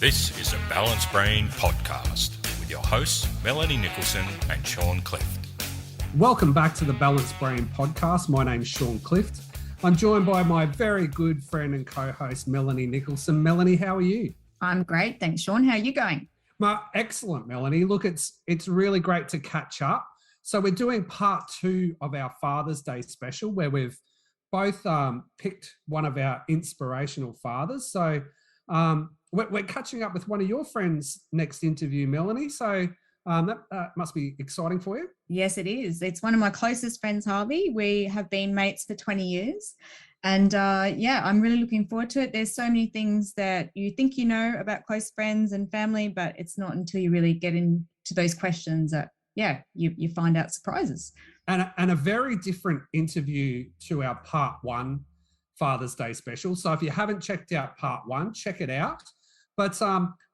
This is a Balanced Brain podcast with your hosts, Melanie Nicholson and Sean Clift. Welcome back to the Balanced Brain podcast. My name's Sean Clift. I'm joined by my very good friend and co-host, Melanie Nicholson. Melanie, how are you? I'm great. Thanks, Sean. How are you going? Excellent, Melanie. Look, it's really great to catch up. So we're doing part 2 of our Father's Day special where we've both picked one of our inspirational fathers. So we're catching up with one of your friends next interview, Melanie. So that must be exciting for you. Yes, it is. It's one of my closest friends, Harvey. We have been mates for 20 years. And I'm really looking forward to it. There's so many things that you think you know about close friends and family, but it's not until you really get into those questions that, you find out surprises. And a very different interview to our part 1 Father's Day special. So if you haven't checked out part 1, check it out. But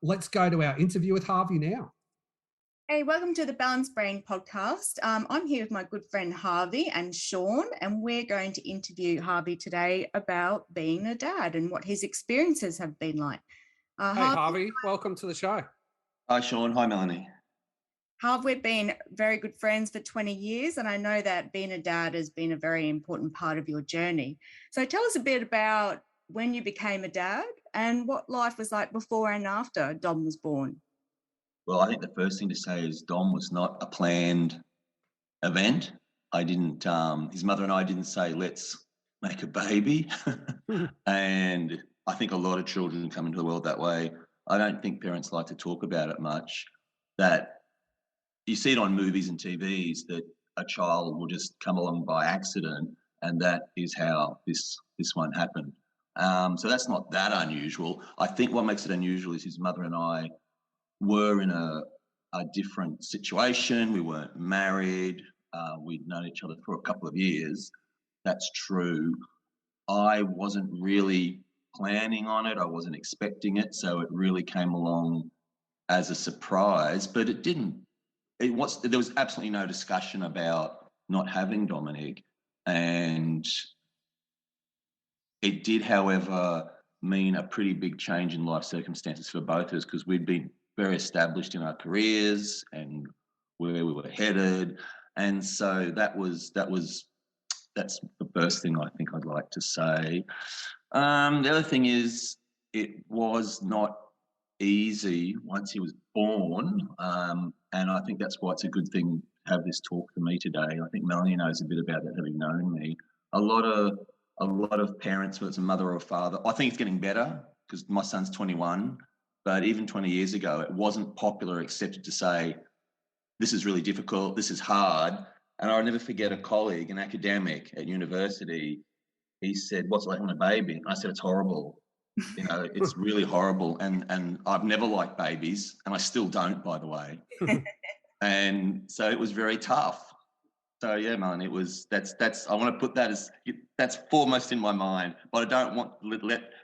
let's go to our interview with Harvey now. Hey, welcome to the Balanced Brain podcast. I'm here with my good friend Harvey and Sean, and we're going to interview Harvey today about being a dad and what his experiences have been like. Hey, Harvey, welcome to the show. Hi, Sean. Hi, Melanie. Harvey, we've been very good friends for 20 years, and I know that being a dad has been a very important part of your journey. So tell us a bit about when you became a dad and what life was like before and after Dom was born. Well, I think the first thing to say is Dom was not a planned event. I didn't, his mother and I didn't say, let's make a baby. And I think a lot of children come into the world that way. I don't think parents like to talk about it much, that you see it on movies and TVs that a child will just come along by accident, and that is how this one happened. So that's not that unusual. I think what makes it unusual is his mother and I were in a different situation. We weren't married. We'd known each other for a couple of years. That's true. I wasn't really planning on it. I wasn't expecting it. So it really came along as a surprise, but it didn't. There was absolutely no discussion about not having Dominic. And it did, however, mean a pretty big change in life circumstances for both of us, because we'd been very established in our careers and where we were headed. And so that's the first thing I think I'd like to say. The other thing is, it was not easy once he was born. And I think that's why it's a good thing to have this talk for me today. I think Melanie knows a bit about that, having known me. A lot of parents, whether it's a mother or a father, I think it's getting better because my son's 21. But even 20 years ago, it wasn't popular or accepted to say, this is really difficult, this is hard. And I'll never forget a colleague, an academic at university, he said, what's it like having a baby? And I said, it's horrible. It's really horrible. And I've never liked babies, and I still don't, by the way. And so it was very tough. So yeah, Melanie, I want to put that as, that's foremost in my mind, but I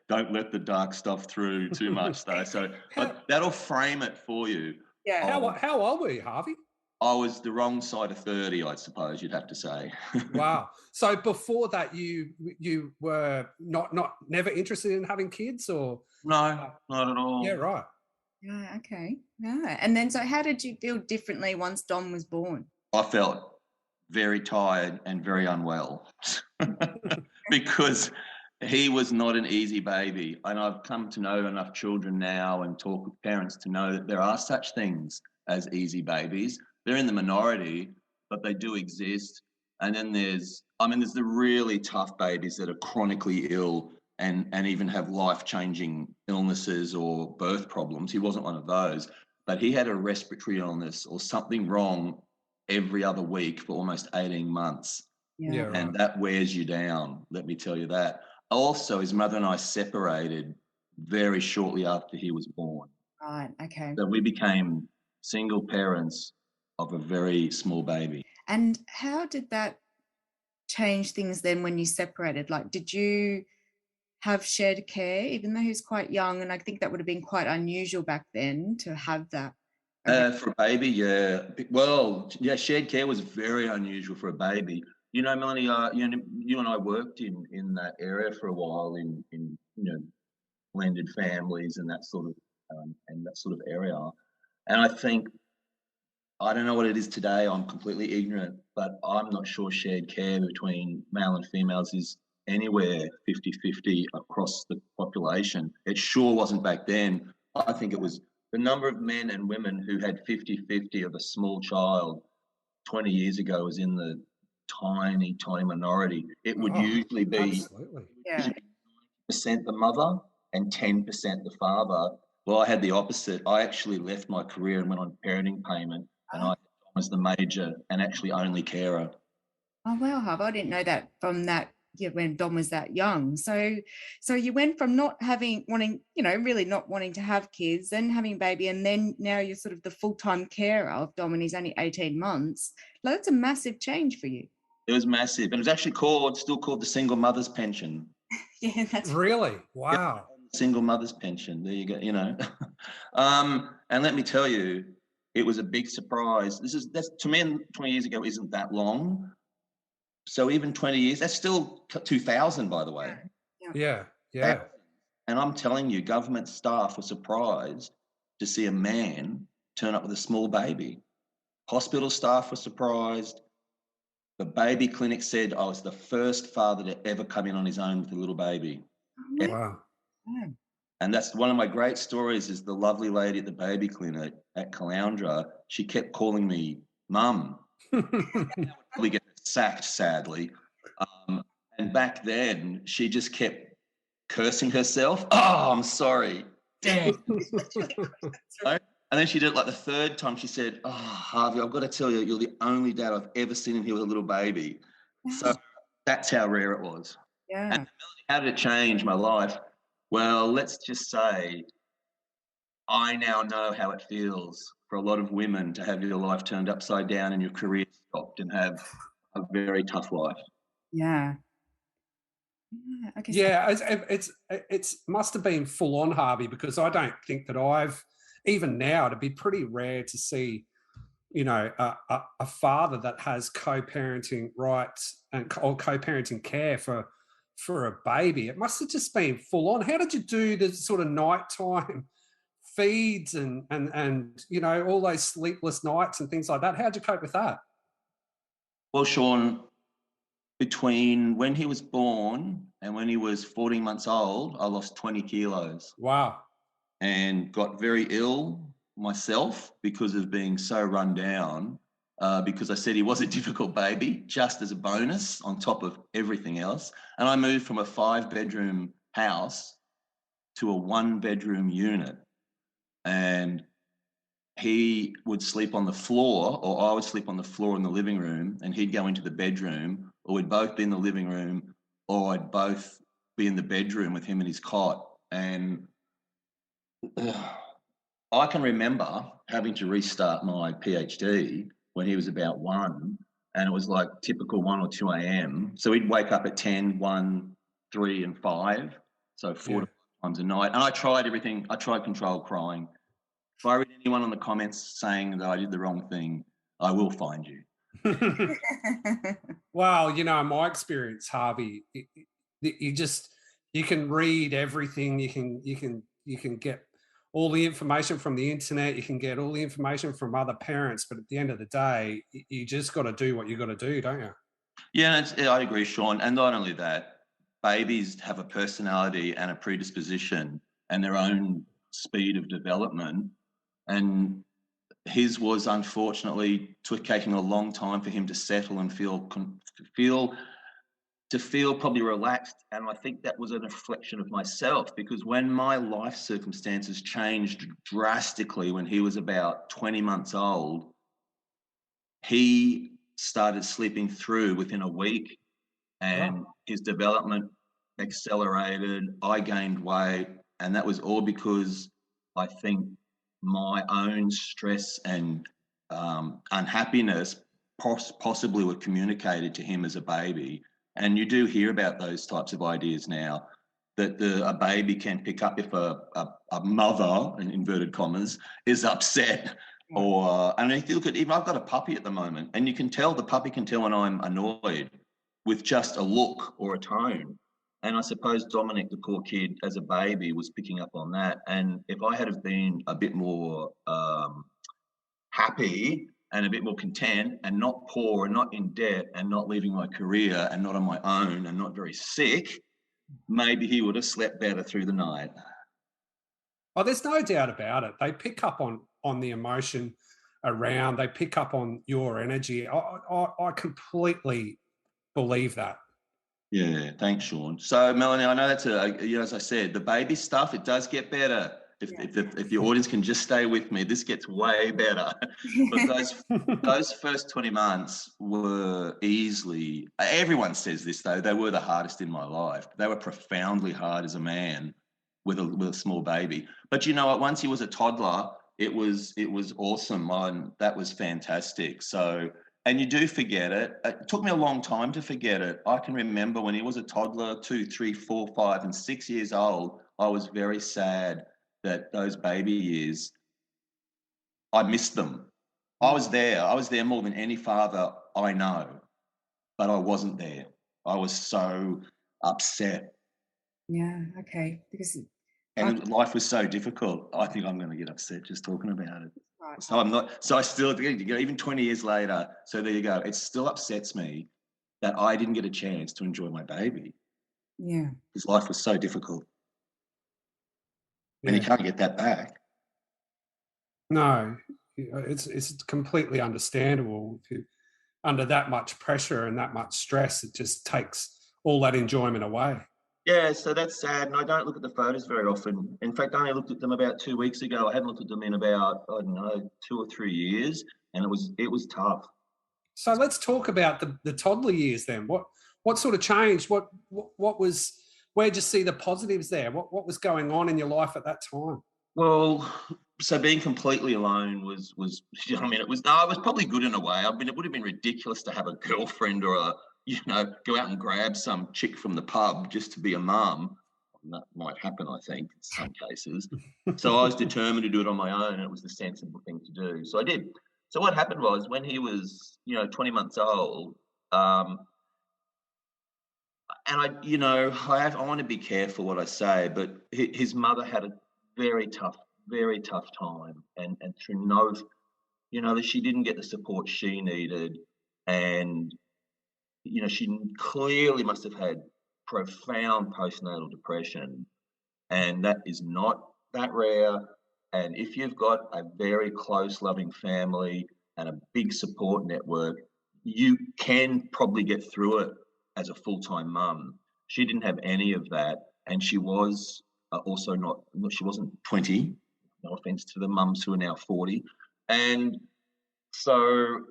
don't let the dark stuff through too much though. So, but that'll frame it for you. Yeah. How old were you, Harvey? I was the wrong side of 30, I suppose you'd have to say. Wow. So before that, you were never interested in having kids, or? No, not at all. Yeah, right. Yeah. Okay. Yeah. And then, so how did you feel differently once Dom was born? I felt very tired and very unwell because he was not an easy baby. And I've come to know enough children now and talk with parents to know that there are such things as easy babies. They're in the minority, but they do exist. And then there's the really tough babies that are chronically ill and even have life-changing illnesses or birth problems. He wasn't one of those, but he had a respiratory illness or something wrong every other week for almost 18 months. Yeah, right. And that wears you down, let me tell you that. Also, his mother and I separated very shortly after he was born. Right, okay. So we became single parents of a very small baby. And how did that change things then when you separated? Like, did you have shared care, even though he was quite young? And I think that would have been quite unusual back then to have that. For a baby, yeah. Well, yeah, shared care was very unusual for a baby. Melanie, you and I worked in that area for a while in blended families and that sort of and that sort of area. And I think, I don't know what it is today, I'm completely ignorant, but I'm not sure shared care between male and females is anywhere 50-50 across the population. It sure wasn't back then. I think it was the number of men and women who had 50-50 of a small child 20 years ago was in the tiny, tiny minority. It would usually be absolutely. Yeah. 90% the mother and 10% the father. Well, I had the opposite. I actually left my career and went on parenting payment, and I was the major and actually only carer. Oh wow, Harvey, I didn't know that from that, yeah, when Dom was that young. So you went from not wanting, really not wanting to have kids, then having a baby, and then now you're sort of the full-time carer of Dom, and he's only 18 months. Like, that's a massive change for you. It was massive. And it was actually still called the single mother's pension. Yeah, that's Really? Wow. Single mother's pension. There you go, And let me tell you, it was a big surprise. That's to me, 20 years ago isn't that long. So even 20 years, that's still 2000, by the way. Yeah. And I'm telling you, government staff were surprised to see a man turn up with a small baby. Hospital staff were surprised. The baby clinic said I was the first father to ever come in on his own with a little baby. Wow. And that's one of my great stories, is the lovely lady at the baby clinic at Caloundra. She kept calling me mum. Probably get sacked, sadly. And back then, she just kept cursing herself. Oh, I'm sorry. Damn. And then she did it like the third time. She said, oh, Harvey, I've got to tell you, you're the only dad I've ever seen in here with a little baby. So that's how rare it was. Yeah. And how did it change my life? Well, let's just say I now know how it feels for a lot of women to have your life turned upside down and your career stopped and have a very tough life. Yeah. I guess It's must have been full on, Harvey, because I don't think that even now, it'd be pretty rare to see, a father that has co-parenting rights or co-parenting care for a baby. It must have just been full on. How did you do the sort of nighttime feeds and all those sleepless nights and things like that? How'd you cope with that? Well, Sean, between when he was born and when he was 14 months old, I lost 20 kilos. Wow. And got very ill myself because of being so run down, because I said he was a difficult baby, just as a bonus on top of everything else. And I moved from a 5-bedroom house to a 1-bedroom unit. And he would sleep on the floor, or I would sleep on the floor in the living room, and he'd go into the bedroom, or we'd both be in the living room, or I'd both be in the bedroom with him in his cot. And I can remember having to restart my PhD when he was about 1, and it was like typical 1 or 2 a.m. So he'd wake up at 10, 1, 3, and 5, so 4 to 5 times a night. And I tried everything. I tried controlled crying. If I read anyone on the comments saying that I did the wrong thing, I will find you. Well, in my experience, Harvey, you can read everything. You can get all the information from the internet. You can get all the information from other parents. But at the end of the day, you just got to do what you got to do, don't you? Yeah, I agree, Sean. And not only that, babies have a personality and a predisposition and their own speed of development. And his was unfortunately taking a long time for him to settle and feel probably relaxed. And I think that was a reflection of myself, because when my life circumstances changed drastically when he was about 20 months old, he started sleeping through within a week, and his development accelerated. I gained weight, and that was all because I think my own stress and unhappiness possibly were communicated to him as a baby. And you do hear about those types of ideas now, that a baby can pick up if a mother, in inverted commas, is upset. And if you look at, even I've got a puppy at the moment, and you can tell, the puppy can tell when I'm annoyed with just a look or a tone. And I suppose Dominic, the poor kid, as a baby, was picking up on that. And if I had have been a bit more happy and a bit more content and not poor and not in debt and not leaving my career and not on my own and not very sick, maybe he would have slept better through the night. Oh, there's no doubt about it. They pick up on the emotion around. They pick up on your energy. I completely believe that. Yeah, thanks, Sean. So, Melanie, I know that's as I said, the baby stuff, it does get better. If the audience can just stay with me, this gets way better. But those first 20 months were easily, everyone says this though, they were the hardest in my life. They were profoundly hard as a man with a small baby. But you know what? Once he was a toddler, it was awesome. That was fantastic. So, and you do forget it. It took me a long time to forget it. I can remember when he was a toddler, 2, 3, 4, 5, and 6 years old, I was very sad that those baby years, I missed them. I was there more than any father I know, but I wasn't there. I was so upset. Yeah, okay. And life was so difficult. I think I'm going to get upset just talking about it. Right. So I'm not. So I still, even 20 years later. So there you go. It still upsets me that I didn't get a chance to enjoy my baby. Yeah. His life was so difficult, and you can't get that back. No, it's completely understandable. If you're under that much pressure and that much stress, it just takes all that enjoyment away. Yeah, so that's sad, and I don't look at the photos very often. In fact, I only looked at them about 2 weeks ago. I hadn't looked at them in about, I don't know, 2 or 3 years, and it was tough. So let's talk about the toddler years then. What sort of changed? What was, where'd you see the positives there? What was going on in your life at that time? Well, so being completely alone was you know what I mean, it was probably good in a way. I mean, it would have been ridiculous to have a girlfriend or go out and grab some chick from the pub just to be a mum. That might happen, I think, in some cases. So I was determined to do it on my own, and it was the sensible thing to do. So I did. So what happened was when he was, 20 months old, and I want to be careful what I say, but his mother had a very tough time, and through she didn't get the support she needed, and she clearly must have had profound postnatal depression, and that is not that rare. And if you've got a very close, loving family and a big support network, you can probably get through it as a full-time mum. She didn't have any of that, and she was also she wasn't 20, no offense to the mums who are now 40. And so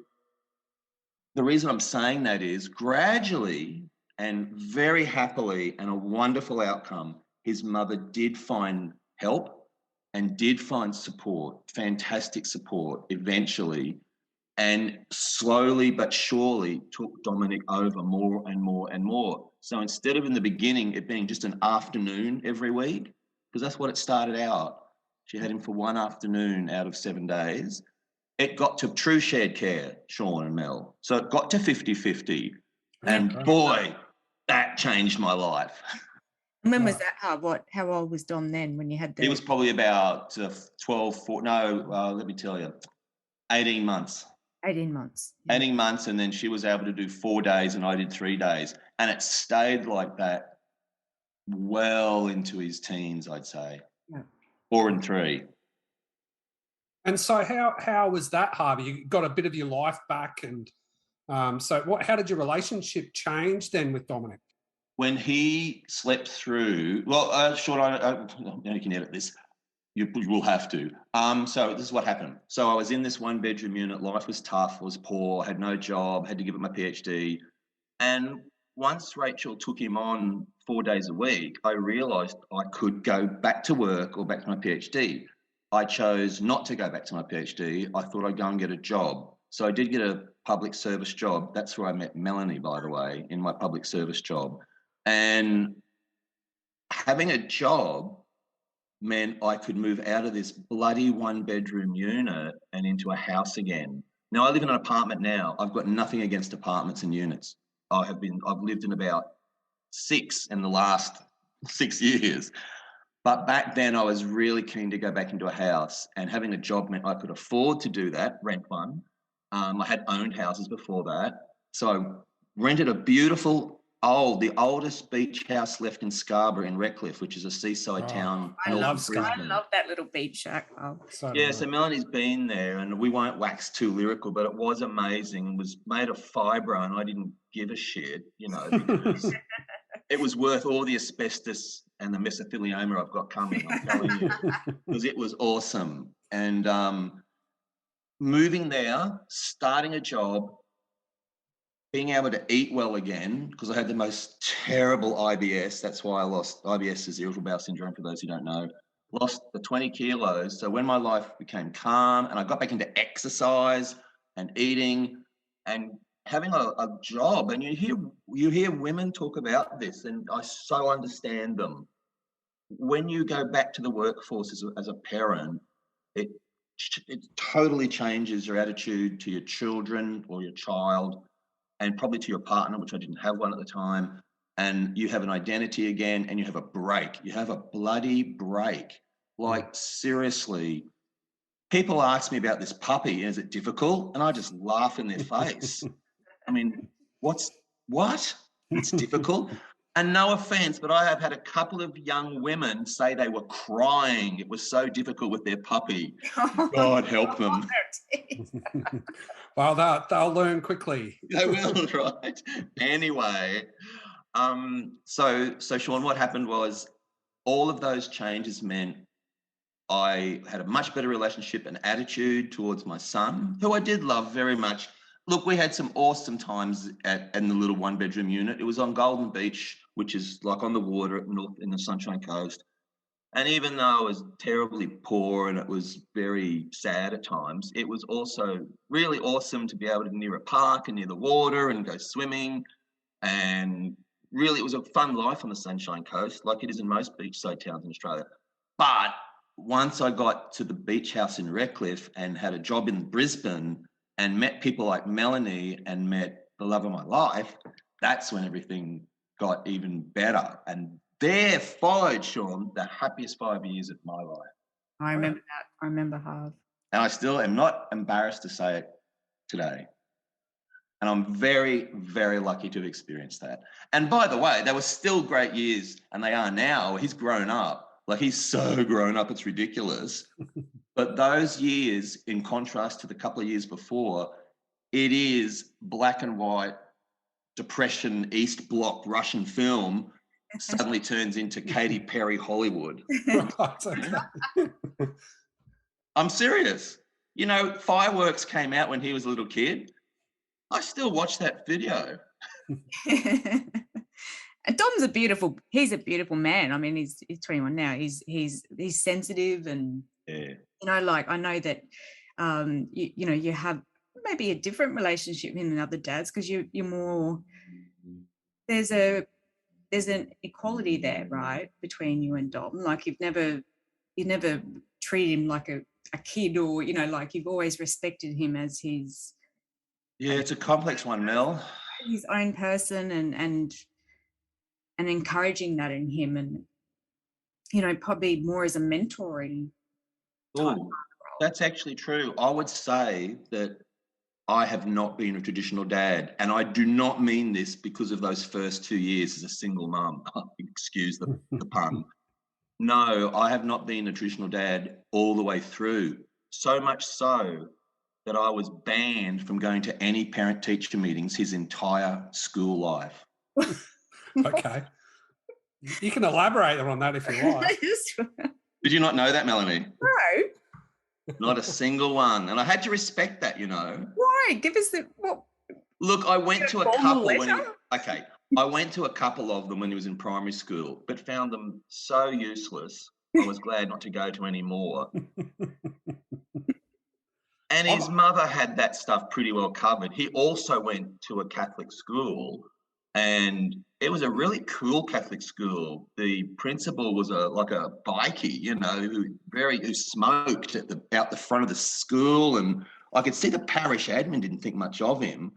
the reason I'm saying that is gradually and very happily, and a wonderful outcome, his mother did find help and did find support, fantastic support eventually, and slowly but surely took Dominic over more and more and more. So instead of in the beginning it being just an afternoon every week, because that's what it started out, she had him for one afternoon out of 7 days. It got to true shared care, Sean and Mel. So it got to 50-50. And boy, that changed my life. And when was that? How old was Dom then when you had the... He was probably about 18 months. 18 months. Yeah. 18 months, and then she was able to do 4 days and I did 3 days. And it stayed like that well into his teens, I'd say. Yeah. 4 and 3. And so how was that, Harvey? You got a bit of your life back, and how did your relationship change then with Dominic? When he slept through, Sean, you can edit this. You will have to. So this is what happened. So I was in this 1-bedroom unit. Life was tough. I was poor. Had no job. Had to give up my PhD. And once Rachel took him on 4 days a week, I realised I could go back to work or back to my PhD. I chose not to go back to my PhD. I thought I'd go and get a job. So I did get a public service job. That's where I met Melanie, by the way, in my public service job. And having a job meant I could move out of this bloody 1-bedroom unit and into a house again. Now I live in an apartment now. I've got nothing against apartments and units. I've lived in about 6 in the last 6 years. But back then I was really keen to go back into a house, and having a job meant I could afford to do that, rent one. I had owned houses before that. So I rented a beautiful the oldest beach house left in Scarborough in Redcliffe, which is a seaside town. I north love of Brisbane. I love that little beach shack. Oh. So So Melanie's been there, and we won't wax too lyrical, but it was amazing. It was made of fibre, and I didn't give a shit, because it was worth all the asbestos and the mesothelioma I've got coming, I'm telling you, because it was awesome. And moving there, starting a job, being able to eat well again, because I had the most terrible IBS. That's why I lost. IBS is irritable bowel syndrome, for those who don't know. Lost the 20 kilos. So when my life became calm and I got back into exercise and eating and having a job, and you hear women talk about this, and I so understand them. When you go back to the workforce as a parent, it totally changes your attitude to your children or your child, and probably to your partner, which I didn't have one at the time. And you have an identity again, and you have a break. You have a bloody break. Like, seriously, people ask me about this puppy, is it difficult? And I just laugh in their face. I mean, what? It's difficult. And no offense, but I have had a couple of young women say they were crying. It was so difficult with their puppy. God help them. Well, they'll learn quickly. They will, right? Anyway, so Sean, what happened was all of those changes meant I had a much better relationship and attitude towards my son, who I did love very much. Look, we had some awesome times in the little one-bedroom unit. It was on Golden Beach, which is like on the water in the Sunshine Coast. And even though I was terribly poor and it was very sad at times, it was also really awesome to be able to be near a park and near the water and go swimming. And really, it was a fun life on the Sunshine Coast, like it is in most beachside towns in Australia. But once I got to the beach house in Redcliffe and had a job in Brisbane and met people like Melanie and met the love of my life, that's when everything got even better. And there followed, Sean, the happiest 5 years of my life. I remember that. I remember Harv. And I still am not embarrassed to say it today. And I'm very, very lucky to have experienced that. And by the way, they were still great years, and they are now. He's grown up. Like, he's so grown up, it's ridiculous. But those years, in contrast to the couple of years before, it is black and white, Depression, East Bloc Russian film suddenly turns into Katy Perry Hollywood. I'm serious. Fireworks came out when he was a little kid. I still watch that video. And Dom's he's a beautiful man. I mean, he's 21 now. He's sensitive, and I know that you have maybe a different relationship with him than other dads, because you're more, there's an equality there, right, between you and Dom. Like, you never treated him like a kid, or like, you've always respected him as his. Yeah, it's a complex one, Mel. His own person, and encouraging that in him, and probably more as a mentoring. Oh, that's actually true. I would say that I have not been a traditional dad, and I do not mean this because of those first 2 years as a single mum. Excuse the pun. No, I have not been a traditional dad all the way through. So much so that I was banned from going to any parent-teacher meetings his entire school life. Okay. You can elaborate on that if you like. Did you not know that, Melanie? No. Not a single one. And I had to respect that, Why? Give us what? Look, I went to a couple I went to a couple of them when he was in primary school, but found them so useless. I was glad not to go to any more. And his mother had that stuff pretty well covered. He also went to a Catholic school, and it was a really cool Catholic school. The principal was like a bikie, who smoked out the front of the school, and I could see the parish admin didn't think much of him.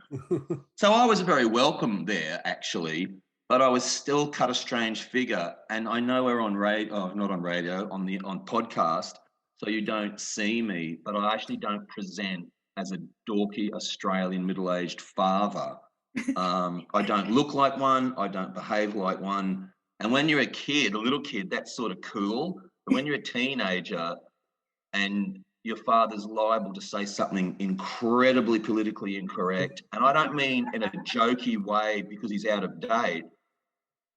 So I was very welcome there, actually. but I was still cut a strange figure. And I know we're on radio, not on radio, on podcast, so you don't see me, but I actually don't present as a dorky Australian middle-aged father. I don't look like one. I don't behave like one. And when you're a kid, a little kid, that's sort of cool. But when you're a teenager and your father's liable to say something incredibly politically incorrect, and I don't mean in a jokey way because he's out of date.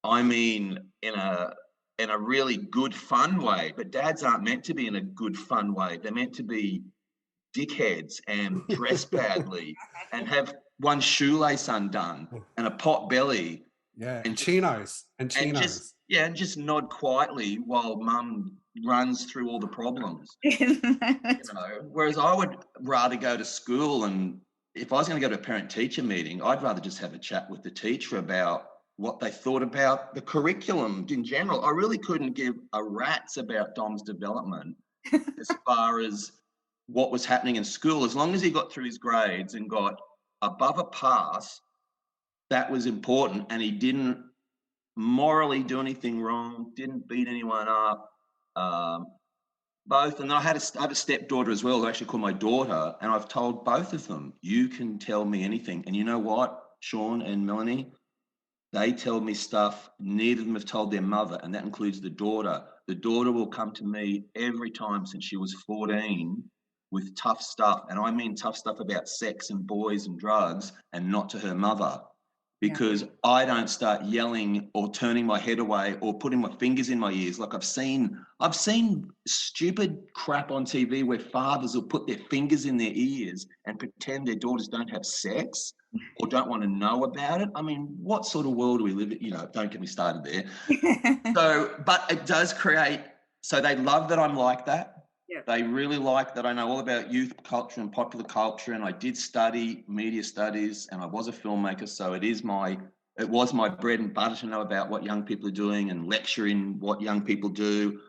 I mean in a really good, fun way. But dads aren't meant to be in a good, fun way. They're meant to be dickheads and dress badly and have one shoelace undone and a pot belly. Yeah, and chinos. And just nod quietly while mum runs through all the problems. Whereas I would rather go to school, and if I was going to go to a parent-teacher meeting, I'd rather just have a chat with the teacher about what they thought about the curriculum in general. I really couldn't give a rat's about Dom's development as far as what was happening in school. As long as he got through his grades and got above a pass, that was important, and he didn't morally do anything wrong, didn't beat anyone up. Both, and I have a stepdaughter as well who I actually call my daughter, and I've told both of them, you can tell me anything. And you know what, Sean and Melanie? They tell me stuff neither of them have told their mother, and that includes the daughter. The daughter will come to me every time since she was 14 with tough stuff, and I mean tough stuff about sex and boys and drugs, and not to her mother, because I don't start yelling or turning my head away or putting my fingers in my ears. Like I've seen stupid crap on TV where fathers will put their fingers in their ears and pretend their daughters don't have sex or don't want to know about it. I mean, what sort of world do we live in? Don't get me started there. But it does create, so they love that I'm like that. Yeah. They really like that I know all about youth culture and popular culture, and I did study media studies, and I was a filmmaker, so it was my bread and butter to know about what young people are doing and lecturing what young people do.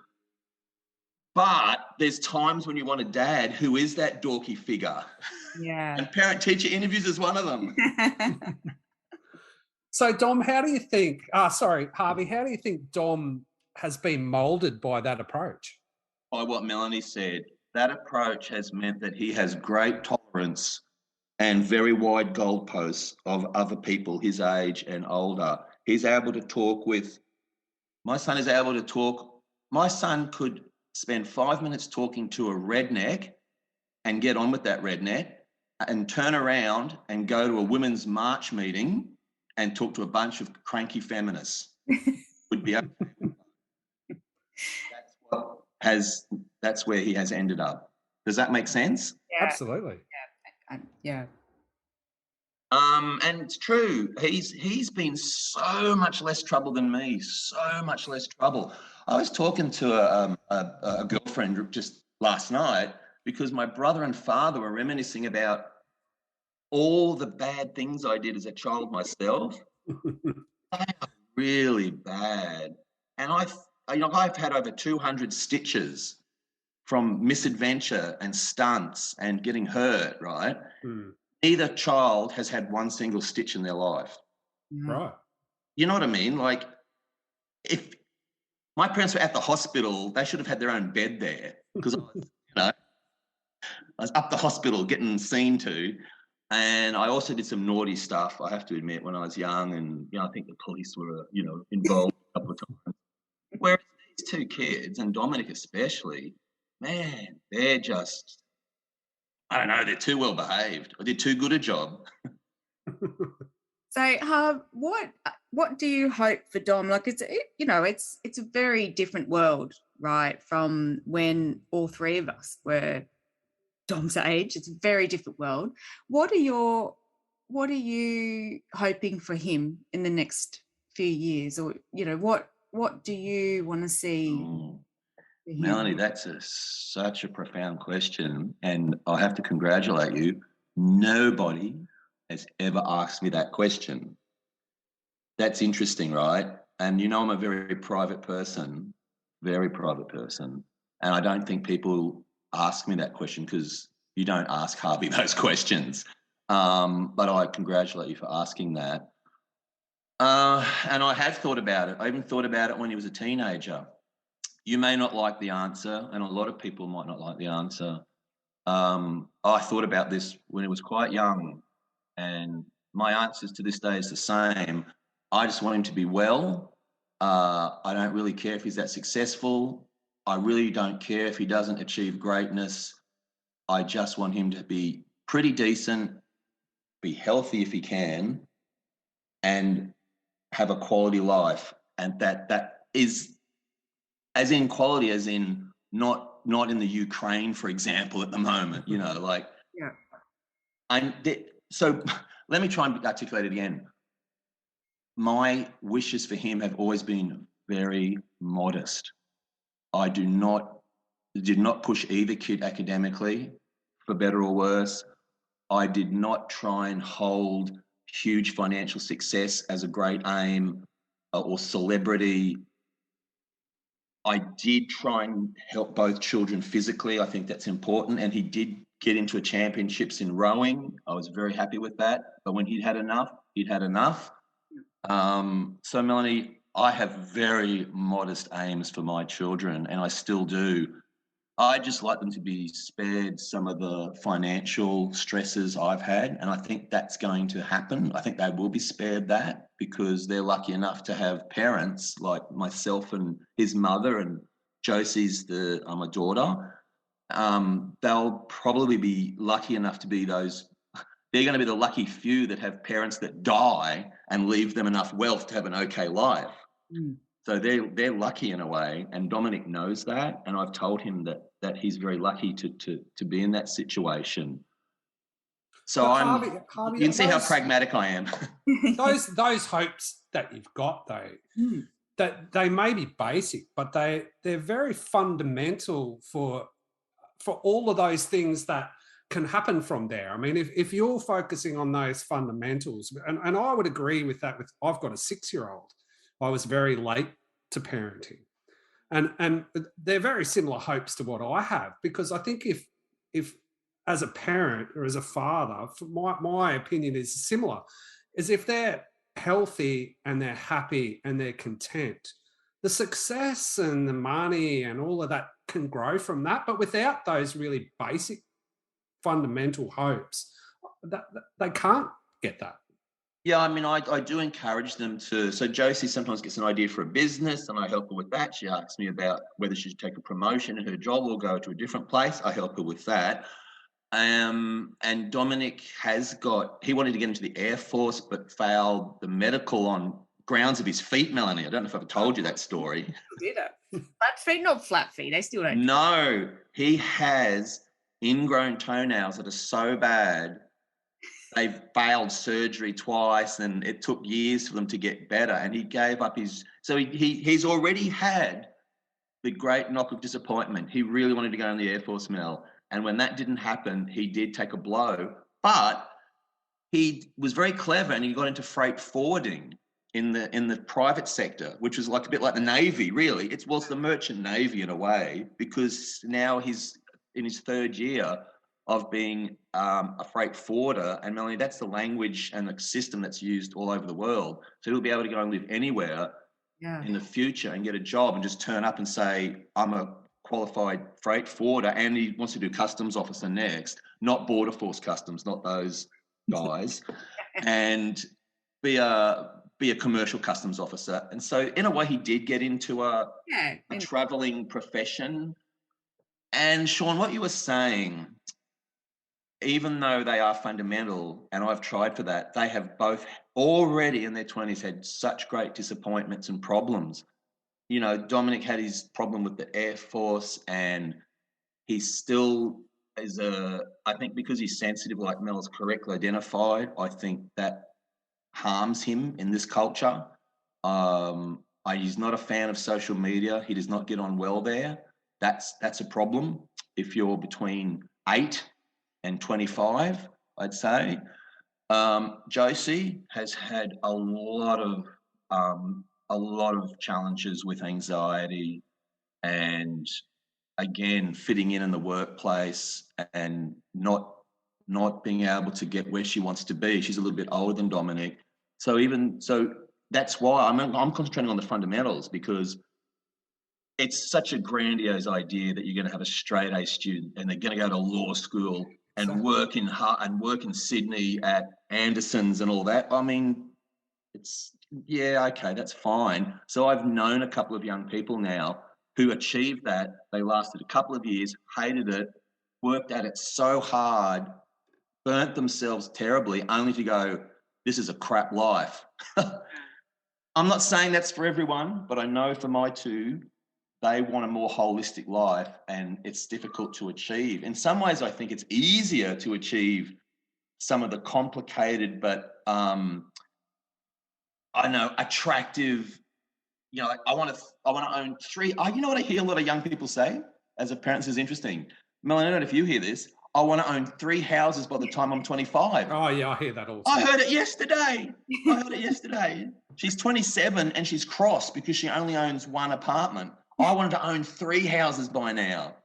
But there's times when you want a dad who is that dorky figure. Yeah. And parent-teacher interviews is one of them. So, Dom, Harvey, how do you think Dom has been moulded by that approach? By what Melanie said, that approach has meant that he has great tolerance and very wide goalposts of other people his age and older. He's able to talk with, my son could spend 5 minutes talking to a redneck and get on with that redneck and turn around and go to a women's march meeting and talk to a bunch of cranky feminists. Would be okay. That's where he has ended up. Does that make sense? Yeah. Absolutely. Yeah. And it's true. He's been so much less trouble than me. So much less trouble. I was talking to a girlfriend just last night because my brother and father were reminiscing about all the bad things I did as a child myself. They are really bad. And I've had over 200 stitches from misadventure and stunts and getting hurt, right? Mm. Neither child has had one single stitch in their life. Right. You know what I mean? Like, if my parents were at the hospital, they should have had their own bed there because I was up the hospital getting seen to. And I also did some naughty stuff, I have to admit, when I was young. And, I think the police were, involved a couple of times. Whereas these two kids, and Dominic especially, man, they're just, I don't know, they're too well behaved. I did too good a job. So, what do you hope for Dom? Like, it's a very different world, right, from when all three of us were Dom's age. It's a very different world. What are you hoping for him in the next few years, or what do you want to see? Melanie, that's such a profound question, and I have to congratulate you. Nobody has ever asked me that question. That's interesting, right? And I'm a very private person, and I don't think people ask me that question because you don't ask Harvey those questions. But I congratulate you for asking that. And I have thought about it. I even thought about it when he was a teenager. You may not like the answer, and a lot of people might not like the answer. I thought about this when he was quite young, and my answers to this day is the same. I just want him to be well. I don't really care if he's that successful. I really don't care if he doesn't achieve greatness. I just want him to be pretty decent, be healthy if he can, and have a quality life. And that is as in quality, as in not in the Ukraine, for example, at the moment, like. Yeah. So let me try and articulate it again. My wishes for him have always been very modest. I did not push either kid academically, for better or worse. I did not try and hold huge financial success as a great aim or celebrity. I did try and help both children physically. I think that's important. And he did get into championships in rowing. I was very happy with that. But when he'd had enough, he'd had enough. So Melanie, I have very modest aims for my children, and I still do. I just like them to be spared some of the financial stresses I've had, and I think that's going to happen. I think they will be spared that because they're lucky enough to have parents like myself and his mother, and Josie's my daughter. They'll probably be lucky enough to be those. They're going to be the lucky few that have parents that die and leave them enough wealth to have an okay life. Mm. So they're lucky in a way, and Dominic knows that, and I've told him that he's very lucky to be in that situation. So Harvey, you can see how pragmatic I am. those hopes that you've got, though, that they may be basic, but they're very fundamental for all of those things that can happen from there. I mean, if you're focusing on those fundamentals, and I would agree with that. I've got a 6-year-old. I was very late to parenting, and they're very similar hopes to what I have, because I think if as a parent or as a father, my opinion is similar, is if they're healthy and they're happy and they're content, the success and the money and all of that can grow from that. But without those really basic fundamental hopes, that they can't get that. Yeah, I mean, I do encourage them to. So Josie sometimes gets an idea for a business, and I help her with that. She asks me about whether she should take a promotion in her job or go to a different place. I help her with that. And Dominic he wanted to get into the Air Force, but failed the medical on grounds of his feet, Melanie. I don't know if I've told you that story. Did it? Flat feet, not flat feet. They still don't. No, he has ingrown toenails that are so bad. They've failed surgery twice, and it took years for them to get better. And he gave up so he's already had the great knock of disappointment. He really wanted to go in the Air Force, Mel. And when that didn't happen, he did take a blow. But he was very clever, and he got into freight forwarding in the private sector, which was like a bit like the Navy, really. It's the merchant Navy in a way, because now he's in his 3rd year of being a freight forwarder. And Melanie, that's the language and the system that's used all over the world. So he'll be able to go and live anywhere in the future and get a job and just turn up and say, I'm a qualified freight forwarder, and he wants to do customs officer next, not border force customs, not those guys, and be a commercial customs officer. And so in a way he did get into a traveling profession. And Sean, what you were saying, even though they are fundamental, and I've tried for that, they have both already in their 20s had such great disappointments and problems. Dominic had his problem with the Air Force, and he still is I think because he's sensitive, like Mel's correctly identified, I think that harms him in this culture. He's not a fan of social media. He does not get on well there. That's a problem if you're between 8 and 25, I'd say. Josie has had a lot of challenges with anxiety, and again, fitting in the workplace and not being able to get where she wants to be. She's a little bit older than Dominic. So that's why I'm concentrating on the fundamentals, because it's such a grandiose idea that you're going to have a straight A student and they're going to go to law school and work in Sydney at Anderson's and all that. I mean, okay, that's fine. So I've known a couple of young people now who achieved that. They lasted a couple of years, hated it, worked at it so hard, burnt themselves terribly, only to go, this is a crap life. I'm not saying that's for everyone, but I know for my two, they want a more holistic life, and it's difficult to achieve. In some ways, I think it's easier to achieve some of the complicated but attractive. Like I want to own three. You know what I hear a lot of young people say as a parent? This is interesting. Melanie, I don't know if you hear this. I want to own 3 houses by the time I'm 25. Oh yeah, I hear that also. I heard it yesterday. She's 27 and she's cross because she only owns 1 apartment. I wanted to own 3 houses by now.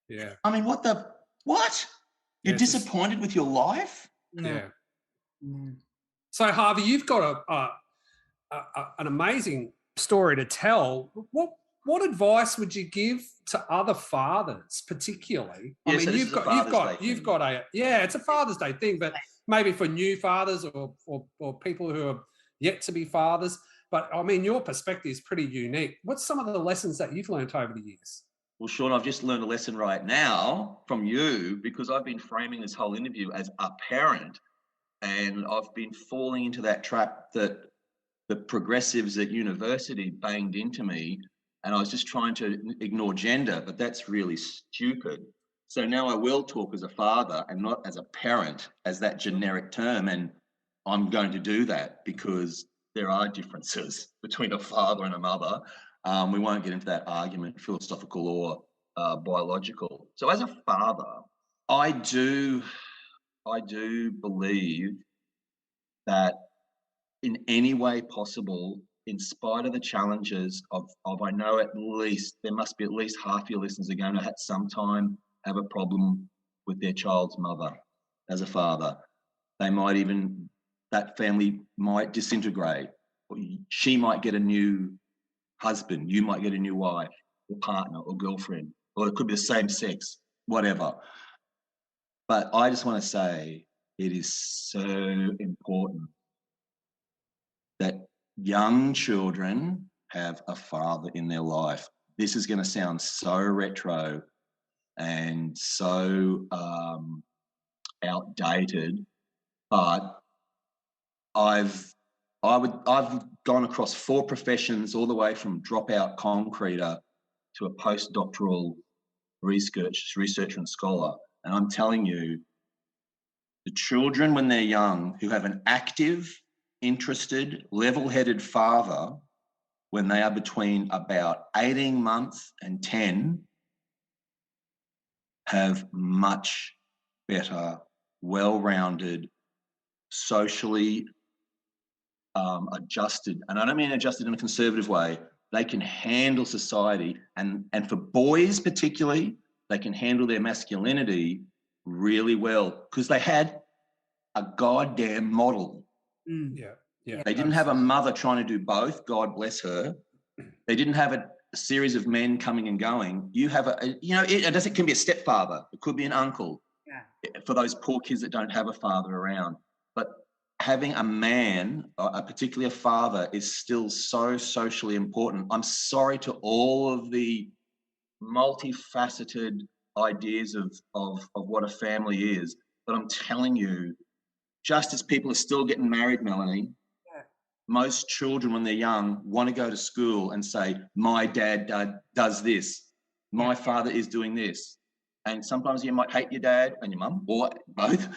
Yeah. I mean, what? You're disappointed with your life? Yeah. So Harvey, you've got an amazing story to tell. What advice would you give to other fathers, particularly? Yeah, I mean, so you've got it's a Father's Day thing, but maybe for new fathers or people who are yet to be fathers. But I mean, your perspective is pretty unique. What's some of the lessons that you've learned over the years? Well, Sean, I've just learned a lesson right now from you, because I've been framing this whole interview as a parent, and I've been falling into that trap that the progressives at university banged into me, and I was just trying to ignore gender, but that's really stupid. So now I will talk as a father and not as a parent, as that generic term, and I'm going to do that because there are differences between a father and a mother. We won't get into that argument, philosophical or biological. So as a father, I do believe that in any way possible, in spite of the challenges of I know there must be at least half your listeners are going to at some time have a problem with their child's mother as a father. That family might disintegrate. She might get a new husband, you might get a new wife or partner or girlfriend, or it could be the same sex, whatever. But I just want to say it is so important that young children have a father in their life. This is going to sound so retro and so outdated, but I've gone across 4 professions, all the way from dropout concreter to a postdoctoral researcher and scholar. And I'm telling you, the children when they're young who have an active, interested, level-headed father, when they are between about 18 months and 10, have much better, well-rounded, socially adjusted, and I don't mean adjusted in a conservative way. They can handle society, and for boys particularly, they can handle their masculinity really well because they had a goddamn model. Yeah. They didn't have a mother trying to do both. God bless her. They didn't have a series of men coming and going. You have it can be a stepfather. It could be an uncle. Yeah. For those poor kids that don't have a father around, but having a man, particularly a father, is still so socially important. I'm sorry to all of the multifaceted ideas of what a family is, but I'm telling you, just as people are still getting married, Melanie, most children when they're young want to go to school and say, my dad does this, my father is doing this. And sometimes you might hate your dad and your mum, or both.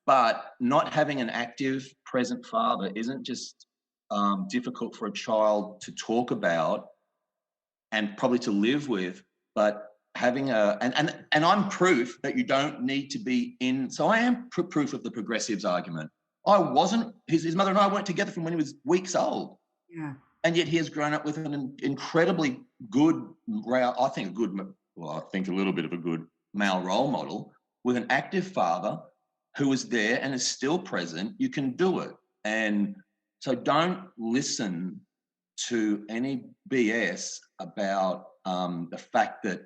But not having an active, present father isn't just difficult for a child to talk about and probably to live with, but having and I'm proof that you don't need to be in. So I am proof of the progressives' argument. I wasn't. His mother and I weren't together from when he was weeks old. Yeah. And yet he has grown up with an incredibly good, I think a little bit of a good male role model with an active father who was there and is still present. You can do it. And So don't listen to any BS about the fact that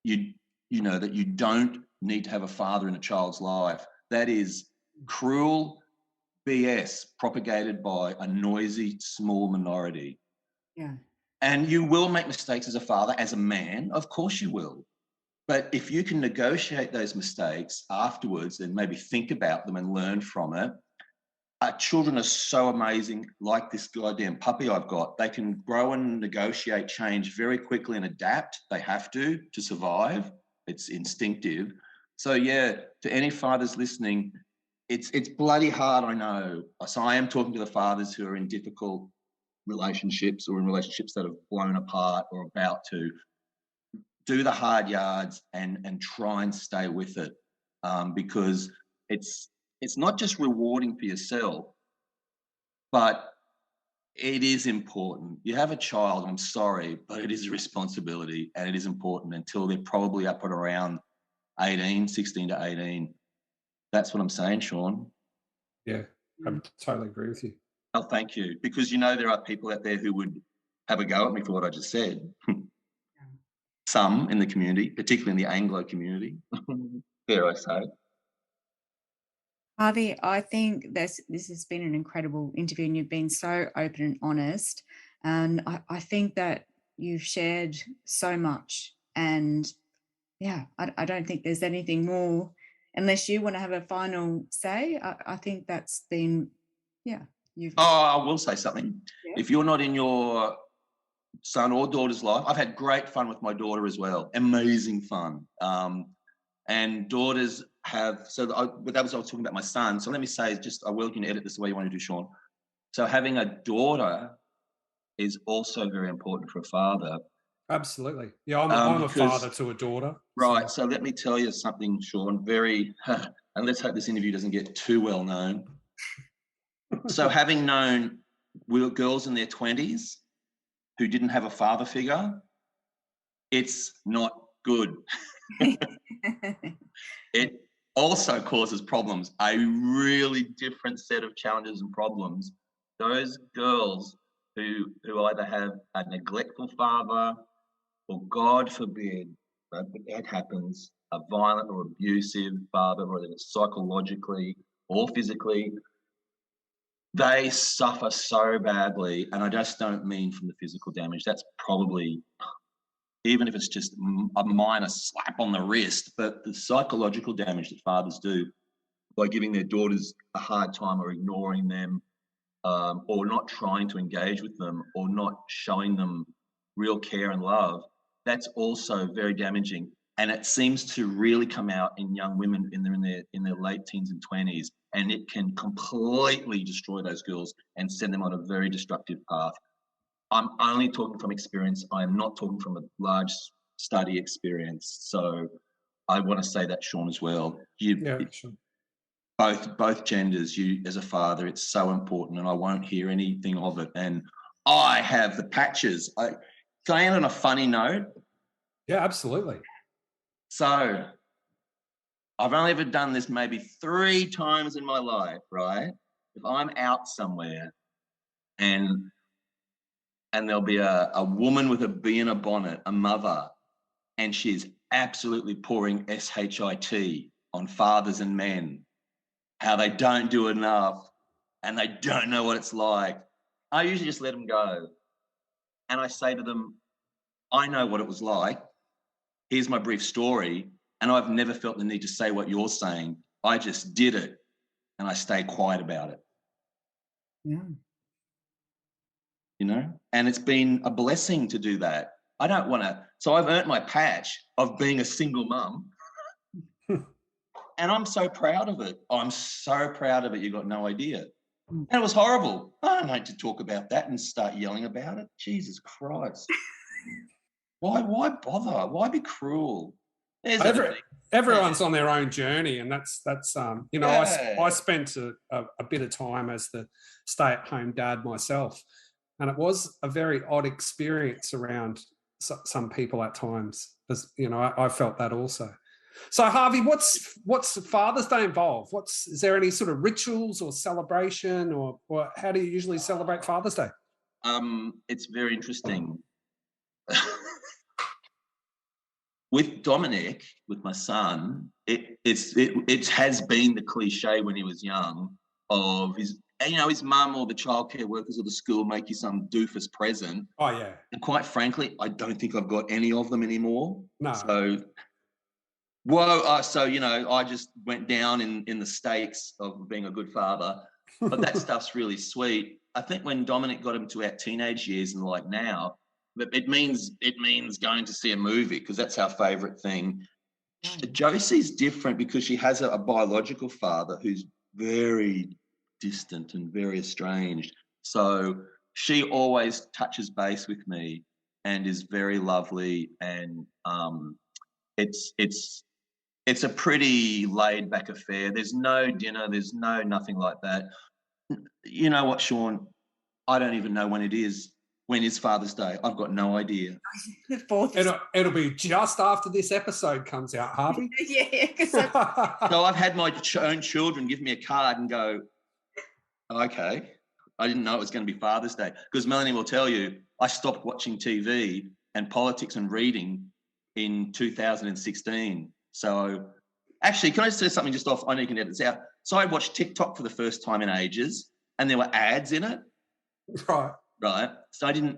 you don't need to have a father in a child's life. That is cruel BS propagated by a noisy, small minority. Yeah. And you will make mistakes as a father, as a man, of course you will. But if you can negotiate those mistakes afterwards and maybe think about them and learn from it, children are so amazing, like this goddamn puppy I've got. They can grow and negotiate change very quickly and adapt. They have to survive. It's instinctive. So, yeah, to any fathers listening, it's bloody hard, I know. So I am talking to the fathers who are in difficult relationships or in relationships that have blown apart or about to. Do the hard yards and try and stay with it, because it's not just rewarding for yourself, but it is important. You have a child, I'm sorry, but it is a responsibility and it is important until they're probably up at around 16 to 18. That's what I'm saying, Sean. Yeah, I totally agree with you. Oh, thank you. Because there are people out there who would have a go at me for what I just said. Some in the community, particularly in the Anglo community, dare I say. Harvey, I think this has been an incredible interview and you've been so open and honest. And I think that you've shared so much. And yeah, I don't think there's anything more, unless you want to have a final say. I think that's been, yeah. I will say something. Yeah. If you're not in your son or daughter's life, I've had great fun with my daughter as well. Amazing fun. And daughters have, I was talking about my son. So let me say, I will, you can edit this the way you want to do, Sean. So having a daughter is also very important for a father. Absolutely. Yeah, I'm a father to a daughter. Right. So let me tell you something, Sean, and let's hope this interview doesn't get too well known. So having known girls in their 20s who didn't have a father figure, it's not good. It also causes problems, a really different set of challenges and problems. Those girls who either have a neglectful father or, God forbid, that happens, a violent or abusive father, whether it's psychologically or physically, they suffer so badly. And I just don't mean from the physical damage. That's probably, even if it's just a minor slap on the wrist, but the psychological damage that fathers do by giving their daughters a hard time or ignoring them, or not trying to engage with them or not showing them real care and love, that's also very damaging. And it seems to really come out in young women in their late teens and 20s, and it can completely destroy those girls and send them on a very destructive path. I'm only talking from experience. I am not talking from a large study experience. So I want to say that, Sean, as well. Sure. Both genders, you as a father, it's so important, and I won't hear anything of it. And I have the patches. Can I end on a funny note? Yeah, absolutely. So I've only ever done this maybe 3 times in my life, right? If I'm out somewhere and there'll be a woman with a bee in a bonnet, a mother, and she's absolutely pouring SHIT on fathers and men, how they don't do enough and they don't know what it's like. I usually just let them go. And I say to them, I know what it was like. Here's my brief story. And I've never felt the need to say what you're saying. I just did it and I stay quiet about it. Yeah. And it's been a blessing to do that. I don't want to. So I've earned my patch of being a single mum. And I'm so proud of it. I'm so proud of it. You got no idea. And it was horrible. I don't like to talk about that and start yelling about it. Jesus Christ. Why bother? Why be cruel? Everyone's on their own journey, and that's Yeah. I spent a bit of time as the stay-at-home dad myself, and it was a very odd experience around some people at times. As I felt that also. So Harvey, what's Father's Day involved? Is there any sort of rituals or celebration, or how do you usually celebrate Father's Day? It's very interesting. With Dominic, with my son, it has been the cliche when he was young of his mum or the childcare workers or the school make you some doofus present. Oh yeah. And quite frankly, I don't think I've got any of them anymore. No. So, I just went down in the stakes of being a good father. But that stuff's really sweet. I think when Dominic got him to our teenage years and like now, it means going to see a movie because that's our favourite thing. Josie's different because she has a biological father who's very distant and very estranged. So she always touches base with me and is very lovely, and it's a pretty laid back affair. There's no dinner, there's nothing like that. You know what, Sean? I don't even know when it is. When is Father's Day? I've got no idea. The 4th. It'll be just after this episode comes out, Harvey. Yeah. So I've had my own children give me a card and go, okay, I didn't know it was going to be Father's Day. Because Melanie will tell you, I stopped watching TV and politics and reading in 2016. So actually, can I say something just off? I know you can edit this out. So I watched TikTok for the first time in ages and there were ads in it. Right. So I didn't,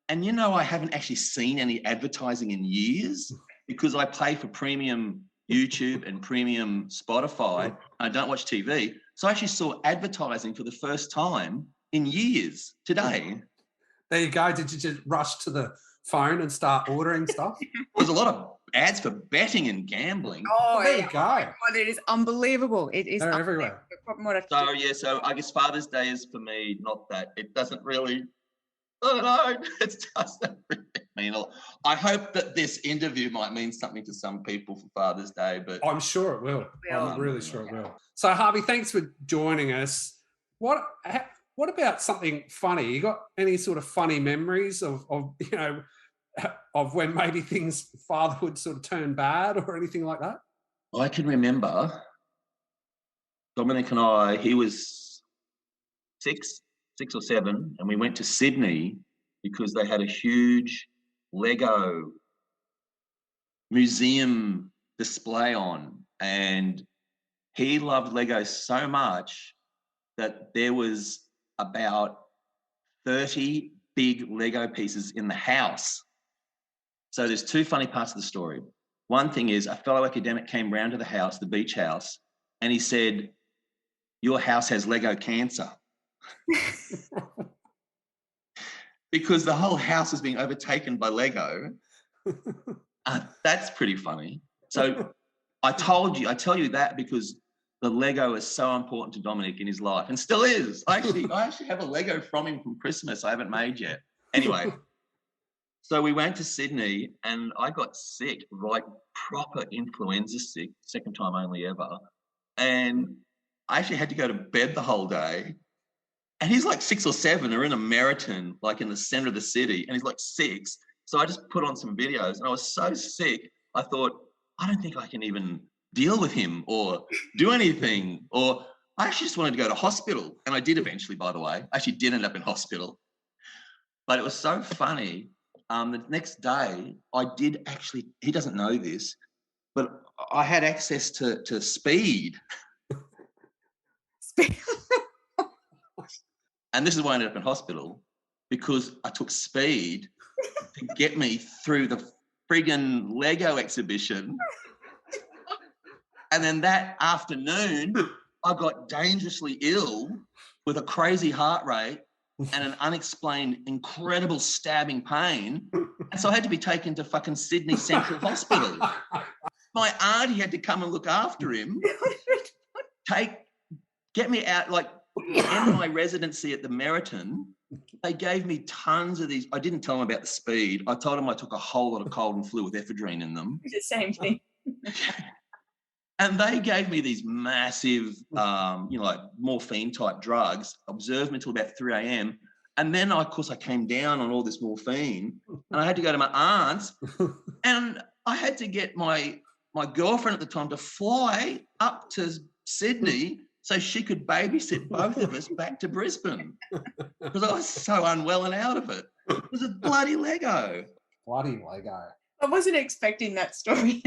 and I haven't actually seen any advertising in years because I pay for premium YouTube and premium Spotify. I don't watch TV. So I actually saw advertising for the first time in years today. There you go. Did you just rush to the phone and start ordering stuff? There's a lot of ads for betting and gambling. Oh, there you go. God, it is unbelible. It is They're everywhere. So I guess Father's Day is for me not that. It doesn't really. I don't know. It doesn't really mean a lot. I hope that this interview might mean something to some people for Father's Day, but I'm sure it will. I'm really sure it will. So Harvey, thanks for joining us. What about something funny? You got any sort of funny memories of when maybe fatherhood sort of turned bad or anything like that? I can remember Dominic and I. He was 6 or 7, and we went to Sydney because they had a huge Lego museum display on, and he loved Lego so much that there was about 30 big Lego pieces in the house. So there's 2 funny parts of the story. One thing is a fellow academic came round to the house, the beach house, and he said, "Your house has Lego cancer." Because the whole house is being overtaken by Lego. That's pretty funny. So I tell you that because the Lego is so important to Dominic in his life and still is. I actually have a Lego from him from Christmas I haven't made yet. Anyway, so we went to Sydney and I got sick, like proper influenza sick, second time only ever. And I actually had to go to bed the whole day. And he's like 6 or 7, are in a Meriton, like in the center of the city, and he's like 6. So I just put on some videos and I was so sick, I thought, I don't think I can even deal with him or do anything. Or I actually just wanted to go to hospital. And I did eventually, by the way. I actually did end up in hospital. But it was so funny. The next day, I did actually, he doesn't know this, but I had access to speed. And this is why I ended up in hospital, because I took speed to get me through the friggin' Lego exhibition. And then that afternoon, I got dangerously ill with a crazy heart rate and an unexplained, incredible stabbing pain. And so I had to be taken to fucking Sydney Central Hospital. My auntie had to come and look after him, get me out, like, in my residency at the Meriton, they gave me tons of these. I didn't tell them about the speed. I told them I took a whole lot of cold and flu with ephedrine in them. The same thing. And they gave me these massive, like morphine type drugs, observed me until about 3 a.m. And then, of course, I came down on all this morphine and I had to go to my aunt's and I had to get my my girlfriend at the time to fly up to Sydney so she could babysit both of us back to Brisbane because I was so unwell and out of it. It was a bloody Lego. Bloody Lego. I wasn't expecting that story.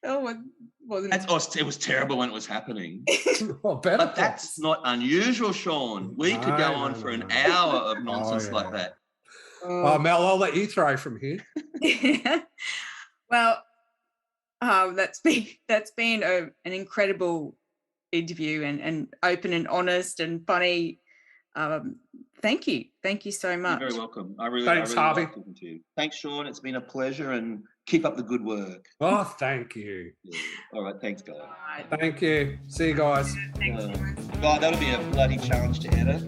Wasn't It was terrible when it was happening. Well, better. But that's not unusual, Sean. We could go on for an hour of nonsense like that. Well, Mel, I'll let you throw from here. Well, that's been an incredible interview and open and honest and funny. Thank you so much. You're very welcome. I really Harvey. like talking to you. Thanks, Sean. It's been a pleasure, and keep up the good work. Oh, thank you. Yeah. All right, thanks, guys. Thank you. See you guys. Thanks, guys. God, that'll be a bloody challenge to edit.